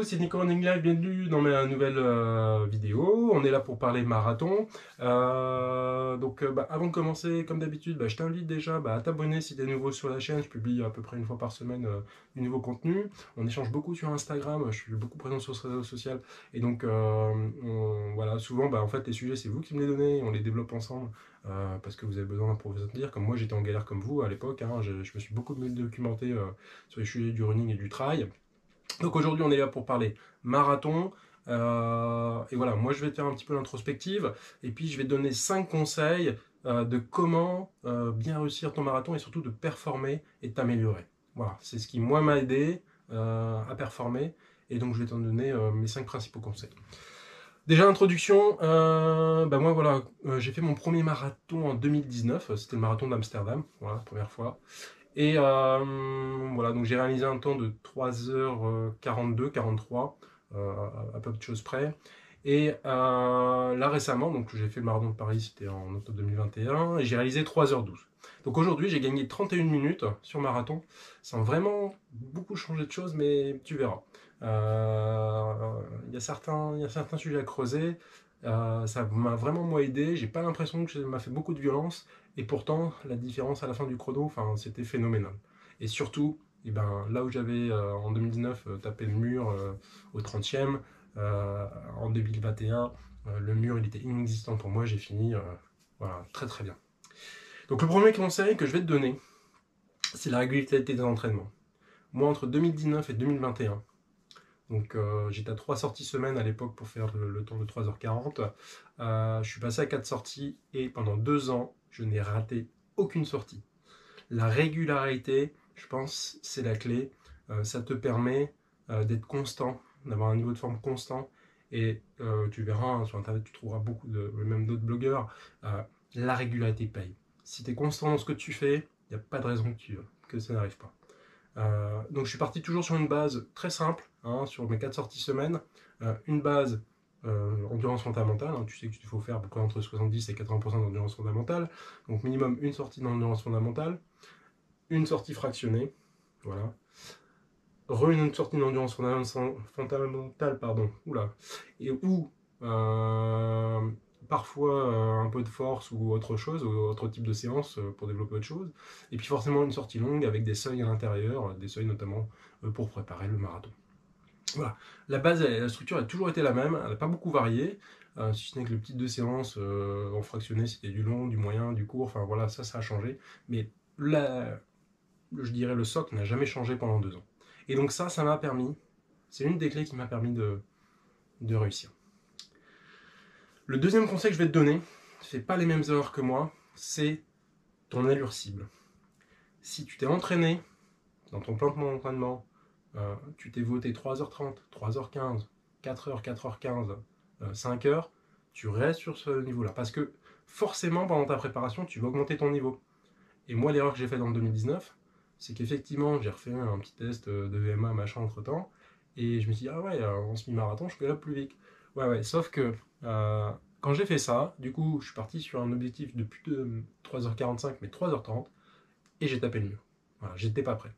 c'est Nico Running Live, bienvenue dans ma nouvelle vidéo. On est là pour parler marathon. Avant de commencer, comme d'habitude, je t'invite déjà à t'abonner si tu es nouveau sur la chaîne. Je publie à peu près une fois par semaine du nouveau contenu. On échange beaucoup sur Instagram, je suis beaucoup présent sur ce réseau social. Et donc, voilà, souvent, en fait, les sujets, c'est vous qui me les donnez, on les développe ensemble. Parce que vous avez besoin d'un professeur de dire, comme moi j'étais en galère comme vous à l'époque, je me suis beaucoup documenté sur les sujets du running et du trail. Donc aujourd'hui on est là pour parler marathon, et voilà, moi je vais te faire un petit peu l'introspective, et puis je vais te donner 5 conseils de comment bien réussir ton marathon, et surtout de performer et de t'améliorer. Voilà, c'est ce qui moi m'a aidé à performer, et donc je vais t'en donner mes 5 principaux conseils. Déjà introduction, moi voilà, j'ai fait mon premier marathon en 2019, c'était le marathon d'Amsterdam, voilà, première fois. Et voilà, donc j'ai réalisé un temps de 3h42, 43, à peu de choses près. Et là récemment, donc j'ai fait le marathon de Paris, c'était en octobre 2021, et j'ai réalisé 3h12. Donc aujourd'hui, j'ai gagné 31 minutes sur marathon, sans vraiment beaucoup changer de choses, mais tu verras. Il y a certains sujets à creuser. Ça m'a vraiment moi aidé. J'ai pas l'impression que ça m'a fait beaucoup de violence. Et pourtant, la différence à la fin du chrono, c'était phénoménal. Et surtout, là où j'avais en 2019 tapé le mur au 30e, en 2021, le mur il était inexistant pour moi. J'ai fini voilà, très très bien. Donc le premier conseil que je vais te donner, c'est la régularité des entraînements. Moi, entre 2019 et 2021, donc j'étais à 3 sorties semaine à l'époque pour faire le temps de 3h40. Je suis passé à 4 sorties et pendant 2 ans, je n'ai raté aucune sortie. La régularité, je pense, c'est la clé. Ça te permet d'être constant, d'avoir un niveau de forme constant. Et tu verras sur Internet, tu trouveras beaucoup même d'autres blogueurs. La régularité paye. Si tu es constant dans ce que tu fais, il n'y a pas de raison que ça n'arrive pas. Donc je suis parti toujours sur une base très simple, sur mes 4 sorties semaine, une base endurance fondamentale, tu sais qu'il faut faire à peu près entre 70 et 80% d'endurance fondamentale, donc minimum une sortie d'endurance fondamentale, une sortie fractionnée, voilà, une sortie d'endurance fondamentale, pardon, oula, et ou parfois un peu de force ou autre chose, ou autre type de séance pour développer autre chose, et puis forcément une sortie longue avec des seuils à l'intérieur, des seuils notamment pour préparer le marathon. Voilà, la base, la structure a toujours été la même, elle n'a pas beaucoup varié, si ce n'est que le type de séance en fractionné, c'était du long, du moyen, du court, enfin voilà, ça a changé, mais je dirais le socle n'a jamais changé pendant 2 ans. Et donc ça m'a permis, c'est une des clés qui m'a permis de réussir. Le deuxième conseil que je vais te donner, fais pas les mêmes erreurs que moi, c'est ton allure cible. Si tu t'es entraîné dans ton plan d'entraînement, tu t'es voté 3h30, 3h15, 4h, 4h15, 5h, tu restes sur ce niveau-là. Parce que forcément, pendant ta préparation, tu vas augmenter ton niveau. Et moi, l'erreur que j'ai faite en 2019, c'est qu'effectivement, j'ai refait un petit test de VMA, machin, entre-temps, et je me suis dit, ah ouais, en semi-marathon, je peux aller plus vite. Ouais, sauf que quand j'ai fait ça, du coup, je suis parti sur un objectif de plus de 3h45, mais 3h30, et j'ai tapé le mur. Voilà, j'étais pas prêt.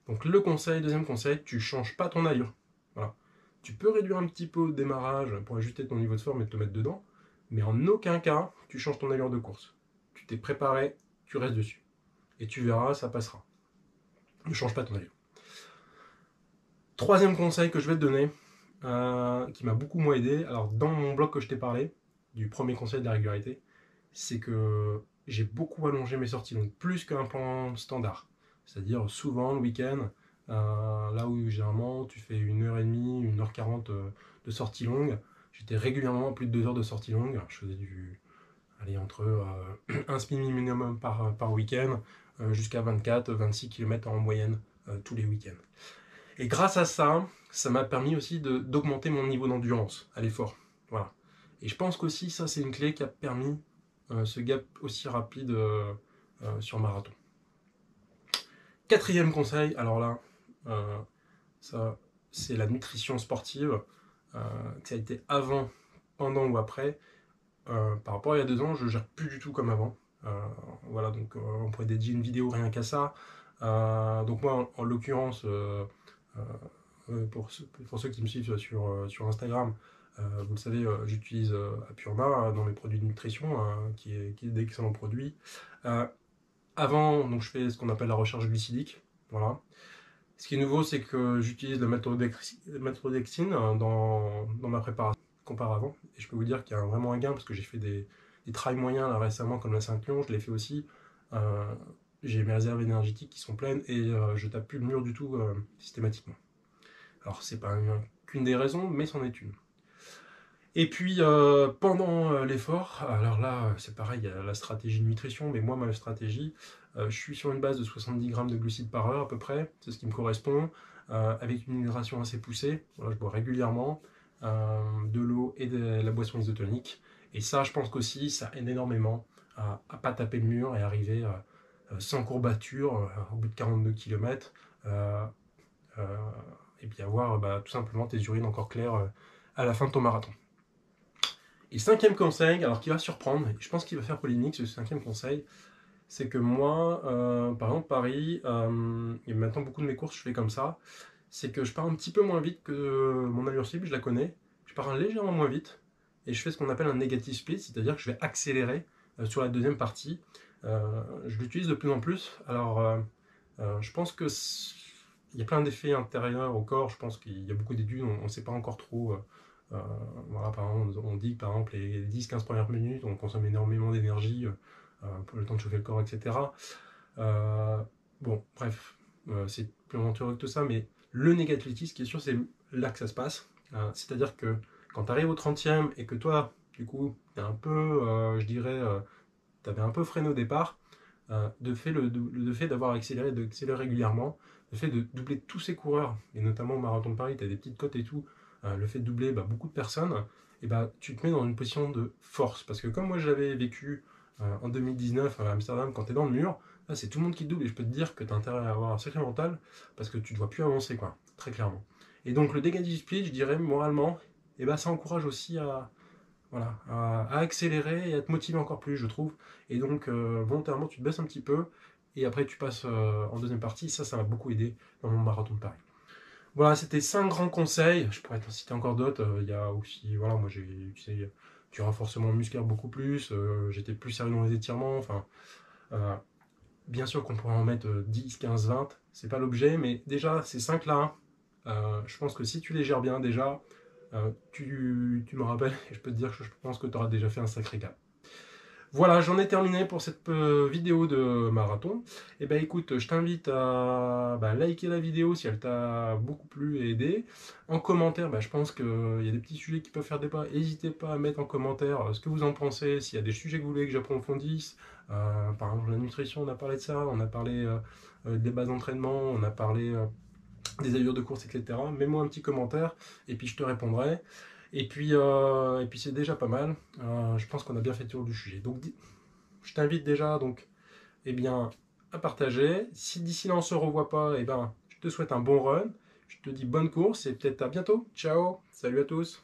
Donc deuxième conseil, tu changes pas ton allure. Voilà. Tu peux réduire un petit peu au démarrage pour ajuster ton niveau de forme et te mettre dedans, mais en aucun cas, tu changes ton allure de course. Tu t'es préparé, tu restes dessus. Et tu verras, ça passera. Ne change pas ton allure. Troisième conseil que je vais te donner, qui m'a beaucoup moins aidé, alors dans mon blog que je t'ai parlé, du premier conseil de la régularité, c'est que j'ai beaucoup allongé mes sorties longues, plus qu'un plan standard. C'est-à-dire souvent le week-end, là où généralement tu fais 1h30, 1h40 de sortie longue, j'étais régulièrement à plus de 2 heures de sortie longue. Je faisais entre un semi minimum par week-end, jusqu'à 24-26 km en moyenne tous les week-ends. Et grâce à ça, ça m'a permis aussi d'augmenter mon niveau d'endurance à l'effort. Voilà. Et je pense qu'aussi ça c'est une clé qui a permis ce gap aussi rapide sur marathon. Quatrième conseil, alors là, ça c'est la nutrition sportive, que ça a été avant, pendant ou après. Par rapport à il y a 2 ans, je ne gère plus du tout comme avant. Voilà, donc on pourrait dédier une vidéo rien qu'à ça. Donc moi, en l'occurrence, pour ceux qui me suivent sur Instagram, vous le savez, j'utilise Apurma dans mes produits de nutrition, qui est d'excellents produits. Avant, donc, je fais ce qu'on appelle la recharge glucidique. Voilà. Ce qui est nouveau, c'est que j'utilise la maltodextrine dans ma préparation comparé avant. Et je peux vous dire qu'il y a vraiment un gain, parce que j'ai fait des trails moyens là, récemment, comme la Saint-Lyon, je l'ai fait aussi. J'ai mes réserves énergétiques qui sont pleines et je tape plus le mur du tout systématiquement. Alors, c'est pas qu'une des raisons, mais c'en est une. Et puis pendant l'effort, alors là c'est pareil, il y a la stratégie de nutrition, mais moi ma stratégie, je suis sur une base de 70 grammes de glucides par heure à peu près, c'est ce qui me correspond, avec une hydratation assez poussée. Voilà, je bois régulièrement de l'eau et de la boisson isotonique, et ça je pense qu'aussi ça aide énormément à ne pas taper le mur et arriver sans courbature au bout de 42 km, et puis avoir tout simplement tes urines encore claires à la fin de ton marathon. Et cinquième conseil, alors qui va surprendre, et je pense qu'il va faire polémique ce cinquième conseil, c'est que moi, par exemple Paris, et maintenant beaucoup de mes courses je fais comme ça, c'est que je pars un petit peu moins vite que mon allure cible, je la connais, je pars légèrement moins vite, et je fais ce qu'on appelle un negative split, c'est-à-dire que je vais accélérer sur la deuxième partie. Je l'utilise de plus en plus, alors je pense que il y a plein d'effets intérieurs au corps, je pense qu'il y a beaucoup d'études, on ne sait pas encore trop. Voilà, par exemple, on dit que par exemple, les 10-15 premières minutes, on consomme énormément d'énergie pour le temps de chauffer le corps, etc. Bon, bref, c'est plus aventureux que tout ça, mais le négativité, ce qui est sûr, c'est là que ça se passe. C'est-à-dire que quand tu arrives au 30e et que toi, du coup, tu es un peu, je dirais, tu avais un peu freiné au départ, le fait d'avoir accéléré, d'accélérer régulièrement, le fait de doubler tous ces coureurs, et notamment au Marathon de Paris, tu as des petites cotes et tout, le fait de doubler beaucoup de personnes, et tu te mets dans une position de force. Parce que comme moi j'avais vécu en 2019 à Amsterdam, quand tu es dans le mur, là c'est tout le monde qui te double, et je peux te dire que tu as intérêt à avoir un sacré mental, parce que tu ne dois plus avancer, quoi, très clairement. Et donc le negative split, je dirais moralement, ça encourage aussi voilà, à accélérer et à te motiver encore plus, je trouve. Et donc, volontairement, tu te baisses un petit peu, et après tu passes en deuxième partie. Ça m'a beaucoup aidé dans mon marathon de Paris. Voilà, c'était 5 grands conseils. Je pourrais t'en citer encore d'autres. Il y a aussi, voilà, moi j'ai utilisé du renforcement musculaire beaucoup plus. J'étais plus sérieux dans les étirements. Enfin, bien sûr qu'on pourrait en mettre 10, 15, 20. C'est pas l'objet, mais déjà, ces 5 là, je pense que si tu les gères bien déjà, tu me rappelles, et je peux te dire que je pense que tu auras déjà fait un sacré gap. Voilà, j'en ai terminé pour cette vidéo de marathon. Et écoute, je t'invite à liker la vidéo si elle t'a beaucoup plu et aidé. En commentaire, je pense qu'il y a des petits sujets qui peuvent faire débat. N'hésitez pas à mettre en commentaire ce que vous en pensez, s'il y a des sujets que vous voulez que j'approfondisse. Par exemple, la nutrition, on a parlé de ça, on a parlé des bases d'entraînement, on a parlé des allures de course, etc. Mets-moi un petit commentaire et puis je te répondrai. Et puis c'est déjà pas mal. Je pense qu'on a bien fait le tour du sujet. Donc je t'invite déjà à partager. Si d'ici là on se revoit pas, je te souhaite un bon run. Je te dis bonne course et peut-être à bientôt. Ciao, salut à tous.